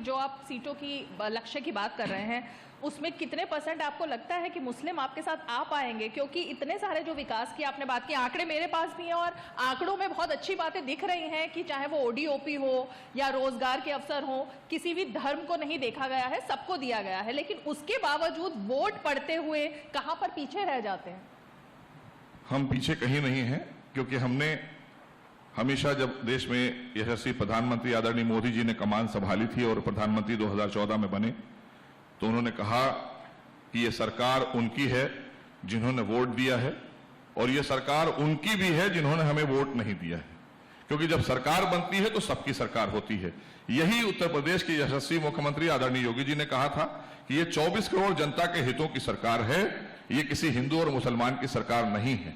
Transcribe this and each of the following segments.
जो आप सीटों की लक्ष्य की बात कर रहे हैं, उसमें कितने % आपको लगता है कि मुस्लिम आपके साथ आ पाएंगे? क्योंकि इतने सारे जो विकास की आपने बात की, आंकड़े मेरे पास भी हैं और आंकड़ों में बहुत अच्छी बातें दिख रही हैं कि चाहे वो ओडीओपी हो या रोजगार के अवसर हो, किसी भी धर्म को नहीं देखा गया है, सबको दिया गया है, लेकिन उसके बावजूद वोट पड़ते हुए कहां पर पीछे रह जाते हैं? हम पीछे कहीं नहीं हैं, क्योंकि हमने हमेशा जब देश में यशस्वी प्रधानमंत्री आदरणीय मोदी जी ने कमान संभाली थी और प्रधानमंत्री 2014 में बने, तो उन्होंने कहा कि यह सरकार उनकी है जिन्होंने वोट दिया है और यह सरकार उनकी भी है जिन्होंने हमें वोट नहीं दिया है, क्योंकि जब सरकार बनती है तो सबकी सरकार होती है। यही उत्तर प्रदेश के यशस्वी मुख्यमंत्री आदरणीय योगी जी ने कहा था कि यह 24 करोड़ जनता के हितों की सरकार है, ये किसी हिंदू और मुसलमान की सरकार नहीं है।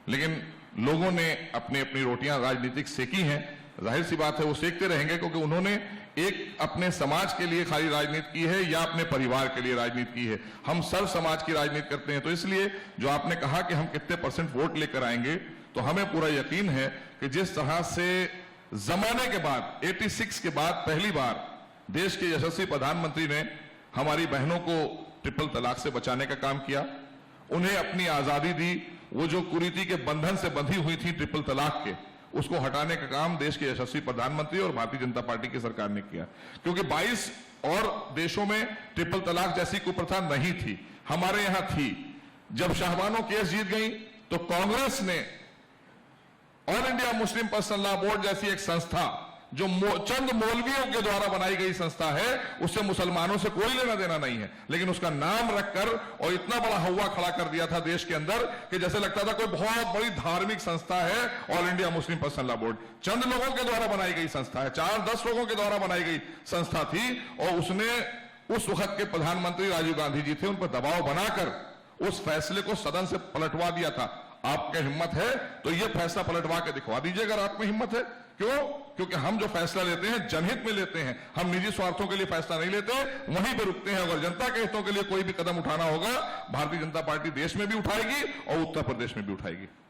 लेकिन लोगों ने अपनी अपनी रोटियां राजनीतिक सेकी हैं, जाहिर सी बात है वो सेकते रहेंगे, क्योंकि उन्होंने एक अपने समाज के लिए खाली राजनीति की है या अपने परिवार के लिए राजनीति की है। हम सर्व समाज की राजनीति करते हैं। तो इसलिए जो आपने कहा कि हम कितने % वोट लेकर आएंगे, तो हमें पूरा यकीन है कि जिस तरह से जमाने के बाद 86 के बाद पहली बार देश के यशस्वी प्रधानमंत्री ने हमारी बहनों को ट्रिपल तलाक से बचाने का काम किया, उन्हें अपनी आजादी दी, वो जो कुरीति के बंधन से बंधी हुई थी ट्रिपल तलाक के, उसको हटाने का काम देश के यशस्वी प्रधानमंत्री और भारतीय जनता पार्टी की सरकार ने किया। क्योंकि 22 और देशों में ट्रिपल तलाक जैसी कुप्रथा नहीं थी, हमारे यहां थी। जब शाहबानो केस जीत गई तो कांग्रेस ने all India Muslim personal law board जैसी एक संस्था, जो चंद मौलवियों के द्वारा बनाई गई संस्था है, उससे मुसलमानों से कोई लेना देना नहीं है, लेकिन उसका नाम रखकर और इतना बड़ा हवा खड़ा कर दिया था देश के अंदर कि जैसे लगता था कोई बहुत बड़ी धार्मिक संस्था है all India Muslim personal law board. चंद लोगों के द्वारा बनाई गई संस्था है, 4-10 लोगों के द्वारा बनाई गई संस्था थी, और उसने उस वक्त के प्रधानमंत्री राजीव गांधी जी थे, उन पर दबाव बनाकर उस फैसले को सदन से पलटवा दिया था। आपके हिम्मत है तो यह फैसला पलटवा के दिखवा दीजिए अगर आप में हिम्मत है। क्यों? क्योंकि हम जो फैसला लेते हैं जनहित में लेते हैं, हम निजी स्वार्थों के लिए फैसला नहीं लेते, वहीं पे रुकते हैं। अगर जनता के हितों के लिए कोई भी कदम उठाना होगा, भारतीय जनता पार्टी देश में भी उठाएगी और उत्तर प्रदेश में भी उठाएगी।